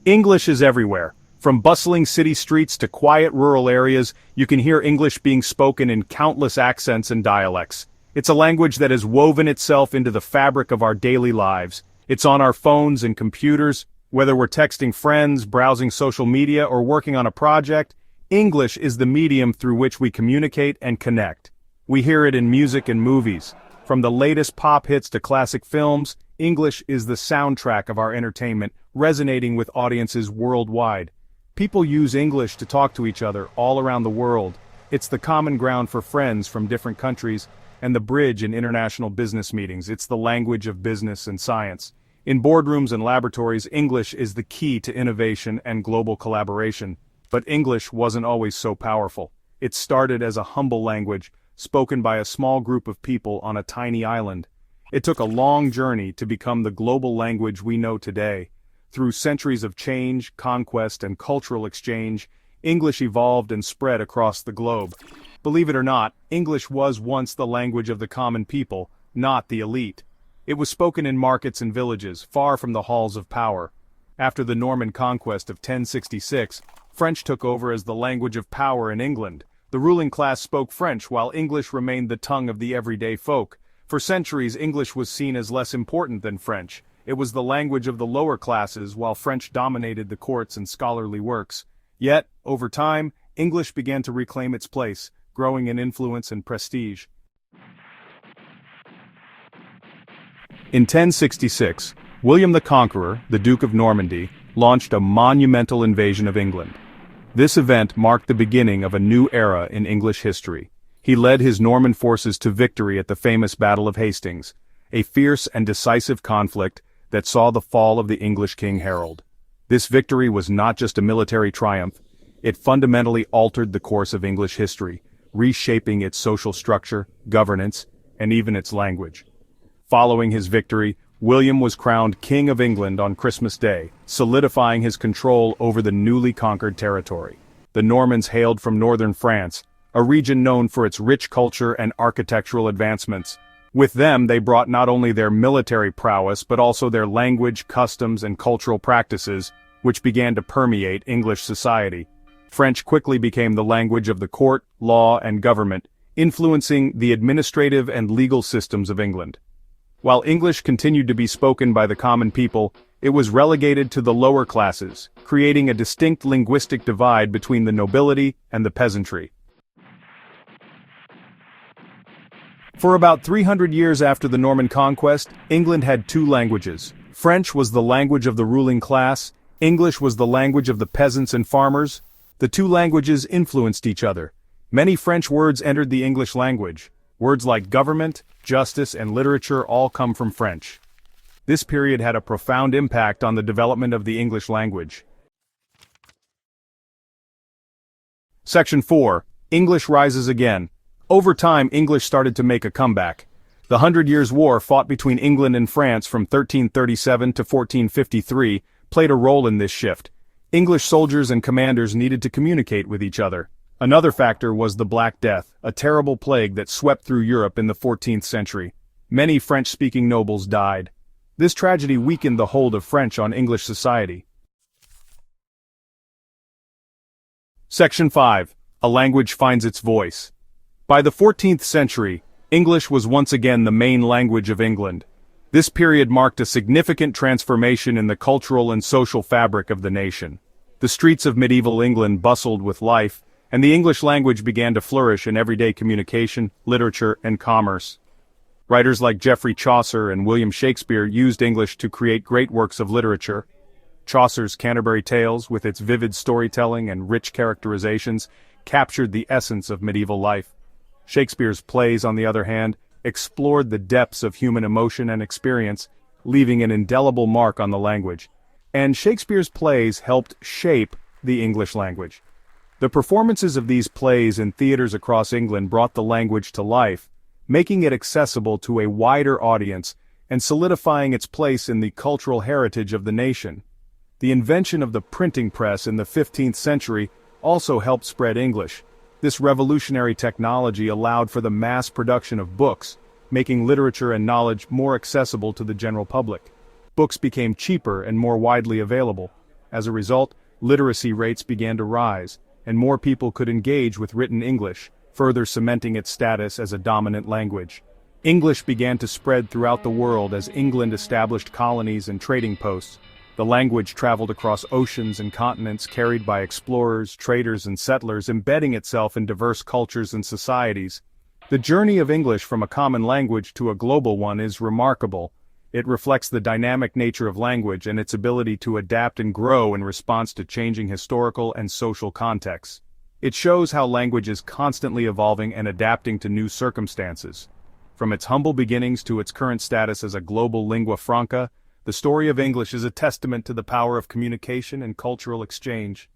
English is everywhere. From bustling city streets to quiet rural areas, you can hear English being spoken in countless accents and dialects. It's a language that has woven itself into the fabric of our daily lives. It's on our phones and computers, whether we're texting friends, browsing social media, or working on a project. English is the medium through which we communicate and connect. We hear it in music and movies. From the latest pop hits to classic films, English is the soundtrack of our entertainment, resonating with audiences worldwide. People use English to talk to each other all around the world. It's the common ground for friends from different countries, and the bridge in international business meetings. It's the language of business and science. In boardrooms and laboratories, English is the key to innovation and global collaboration. But English wasn't always so powerful. It started as a humble language, spoken by a small group of people on a tiny island. It took a long journey to become the global language we know today. Through centuries of change, conquest, and cultural exchange, English evolved and spread across the globe. Believe it or not, English was once the language of the common people, not the elite. It was spoken in markets and villages, far from the halls of power. After the Norman conquest of 1066, French took over as the language of power in England. The ruling class spoke French while English remained the tongue of the everyday folk. For centuries, English was seen as less important than French. It was the language of the lower classes while French dominated the courts and scholarly works. Yet, over time, English began to reclaim its place, growing in influence and prestige. In 1066, William the Conqueror, the Duke of Normandy, launched a monumental invasion of England. This event marked the beginning of a new era in English history. He led his Norman forces to victory at the famous Battle of Hastings, a fierce and decisive conflict that saw the fall of the English King Harold. This victory was not just a military triumph, it fundamentally altered the course of English history, reshaping its social structure, governance, and even its language. Following his victory, William was crowned King of England on Christmas Day, solidifying his control over the newly conquered territory. The Normans hailed from northern France, a region known for its rich culture and architectural advancements. With them, they brought not only their military prowess but also their language, customs, and cultural practices, which began to permeate English society. French quickly became the language of the court, law, and government, influencing the administrative and legal systems of England. While English continued to be spoken by the common people, it was relegated to the lower classes, creating a distinct linguistic divide between the nobility and the peasantry. For about 300 years after the Norman conquest, England had two languages. French was the language of the ruling class, English was the language of the peasants and farmers. The two languages influenced each other. Many French words entered the English language. Words like government, justice, and literature all come from French. This period had a profound impact on the development of the English language. Section 4. English rises again. Over time, English started to make a comeback. The Hundred Years' War fought between England and France from 1337 to 1453 played a role in this shift. English soldiers and commanders needed to communicate with each other. Another factor was the Black Death, a terrible plague that swept through Europe in the 14th century. Many French-speaking nobles died. This tragedy weakened the hold of French on English society. Section 5. A language finds its voice. By the 14th century, English was once again the main language of England. This period marked a significant transformation in the cultural and social fabric of the nation. The streets of medieval England bustled with life, and the English language began to flourish in everyday communication, literature, and commerce. Writers like Geoffrey Chaucer and William Shakespeare used English to create great works of literature. Chaucer's Canterbury Tales, with its vivid storytelling and rich characterizations, captured the essence of medieval life. Shakespeare's plays, on the other hand, explored the depths of human emotion and experience, leaving an indelible mark on the language. And Shakespeare's plays helped shape the English language. The performances of these plays in theaters across England brought the language to life, making it accessible to a wider audience and solidifying its place in the cultural heritage of the nation. The invention of the printing press in the 15th century also helped spread English. This revolutionary technology allowed for the mass production of books, making literature and knowledge more accessible to the general public. Books became cheaper and more widely available. As a result, literacy rates began to rise, and more people could engage with written English, further cementing its status as a dominant language. English began to spread throughout the world as England established colonies and trading posts. The language traveled across oceans and continents carried by explorers, traders and settlers, embedding itself in diverse cultures and societies. The journey of English from a common language to a global one is remarkable. It reflects the dynamic nature of language and its ability to adapt and grow in response to changing historical and social contexts. It shows how language is constantly evolving and adapting to new circumstances. From its humble beginnings to its current status as a global lingua franca, the story of English is a testament to the power of communication and cultural exchange.